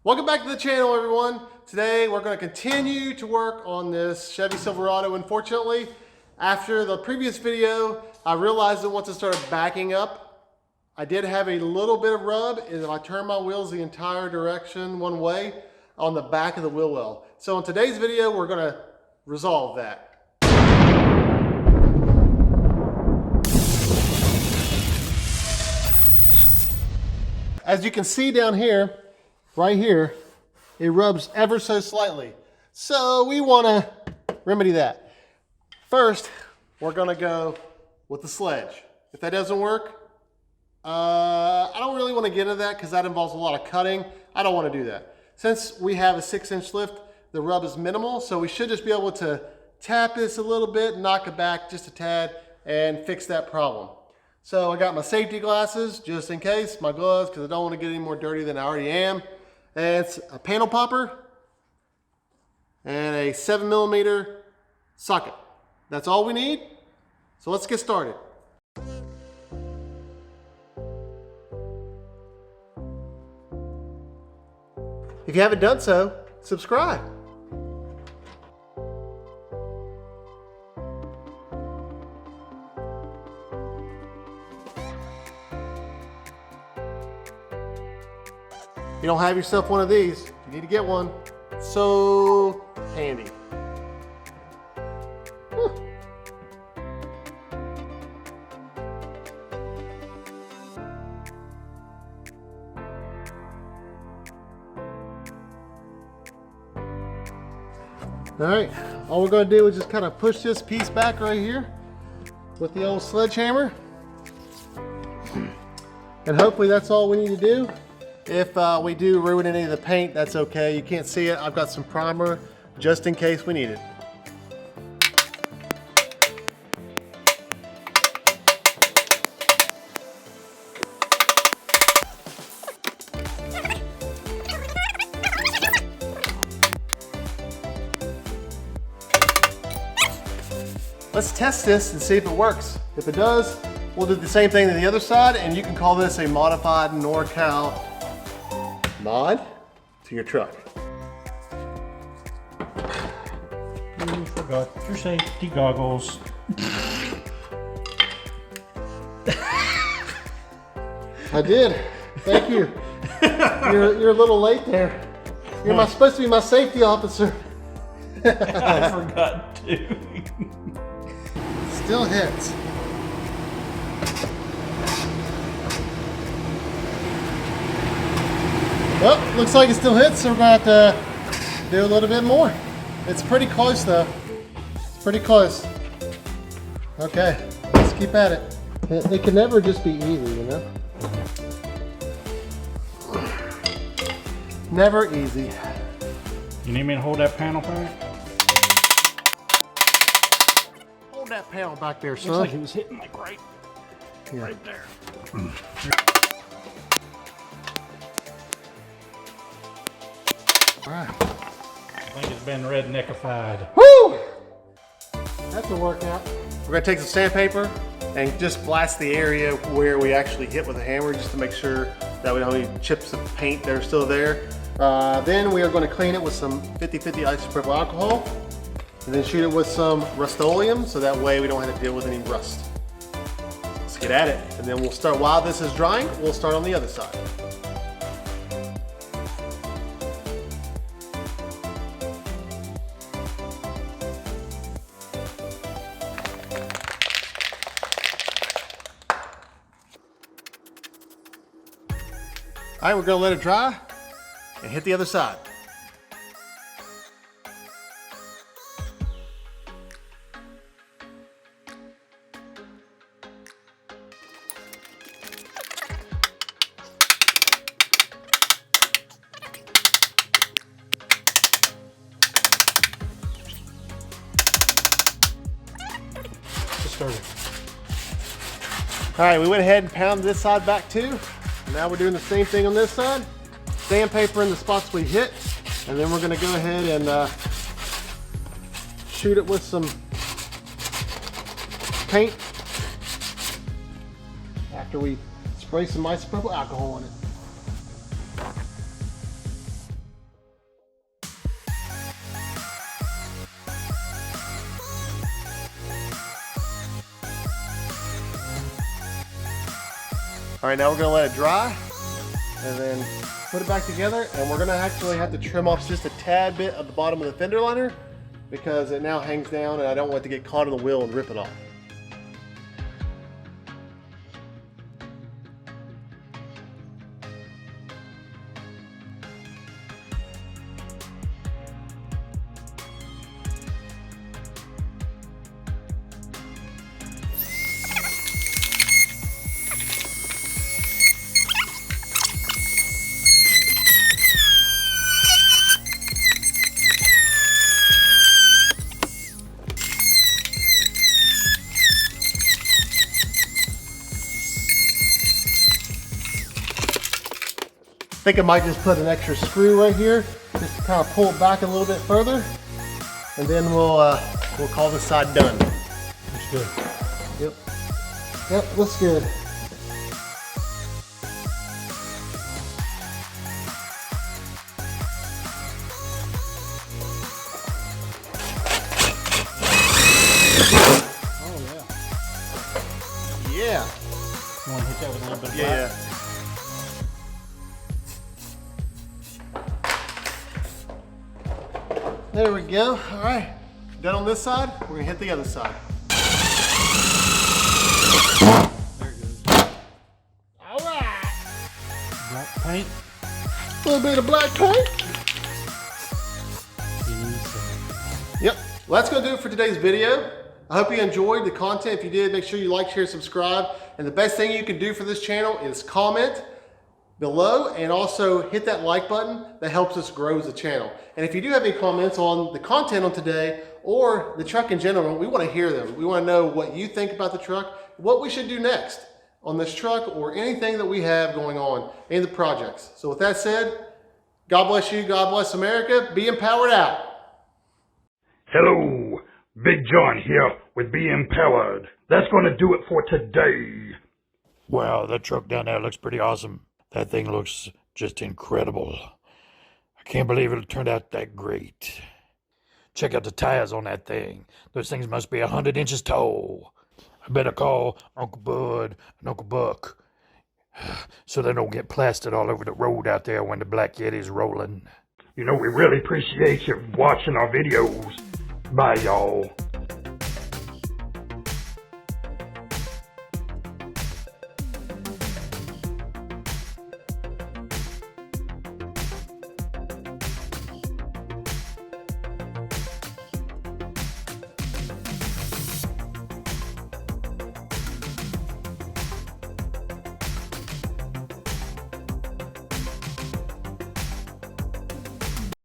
Welcome back to the channel, everyone. Today we're going to continue to work on this Chevy Silverado. Unfortunately, after the previous video, I realized that once it started backing up, I did have a little bit of rub, and if I turn my wheels the entire direction one way on the back of the wheel well. So in today's video, we're going to resolve that. As you can see down here, right here, it rubs ever so slightly. So we want to remedy that. First, we're going to go with the sledge. If that doesn't work, I don't really want to get into that because that involves a lot of cutting. I don't want to do that. Since we have a 6-inch lift, the rub is minimal, so we should just be able to tap this a little bit, knock it back just a tad, and fix that problem. So I got my safety glasses just in case, my gloves, because I don't want to get any more dirty than I already am. And it's a panel popper and a 7mm socket. That's all we need. So let's get started. If you haven't done so, subscribe. You don't have yourself one of these, you need to get one. So handy. All right, all we're going to do is just kind of push this piece back right here with the old sledgehammer. And hopefully that's all we need to do. If we do ruin any of the paint, that's okay. You can't see it. I've got some primer just in case we need it. Let's test this and see if it works. If it does, we'll do the same thing to the other side, and you can call this a modified NorCal Mod to your truck. You forgot your safety goggles. I did. Thank you. You're a little late there. You're supposed to be my safety officer. I forgot to. Still hits. Well, looks like it still hits, so we're going to have to do a little bit more. It's pretty close though. It's pretty close. Okay, let's keep at it. It can never just be easy, you know? Never easy. You need me to hold that panel back? Hold that panel back there, son. Looks like it was hitting like right there. All right. I think it's been redneckified. Woo! That's a workout. We're gonna take some sandpaper and just blast the area where we actually hit with a hammer just to make sure that we don't have any chips of paint that are still there. Then we are going to clean it with some 50/50 isopropyl alcohol and then shoot it with some Rust-Oleum so that way we don't have to deal with any rust. Let's get at it. And then we'll start, while this is drying, we'll start on the other side. All right, we're gonna let it dry and hit the other side. Just started. All right, we went ahead and pounded this side back too. Now we're doing the same thing on this side. Sandpaper in the spots we hit, and then we're gonna go ahead and shoot it with some paint after we spray some isopropyl alcohol on it. All right, now we're gonna let it dry and then put it back together, and we're gonna actually have to trim off just a tad bit of the bottom of the fender liner because it now hangs down and I don't want it to get caught in the wheel and rip it off. I think I might just put an extra screw right here, just to kind of pull it back a little bit further, and then we'll call this side done. Looks good. Yep. Yep, looks good. Oh yeah. Yeah. You want to hit that with a little bit of black? Yeah. There we go. All right. Done on this side. We're gonna hit the other side. There it goes. All right. Black paint. A little bit of black paint. Yep. Well, that's gonna do it for today's video. I hope you enjoyed the content. If you did, make sure you like, share, subscribe. And the best thing you can do for this channel is comment below and also hit that like button. That helps us grow as a channel. And if you do have any comments on the content on today or the truck in general, we want to hear them. We want to know what you think about the truck, what we should do next on this truck, or anything that we have going on in the projects. So with that said, God bless you, God bless America. Be empowered out. Hello, Big John here with Be Empowered. That's going to do it for today. Wow, that truck down there looks pretty awesome. That thing looks just incredible. I can't believe it turned out that great. Check out the tires on that thing. Those things must be 100 inches tall. I better call Uncle Bud and Uncle Buck so they don't get plastered all over the road out there when the Black Yeti's rolling. You know, we really appreciate you watching our videos. Bye, y'all.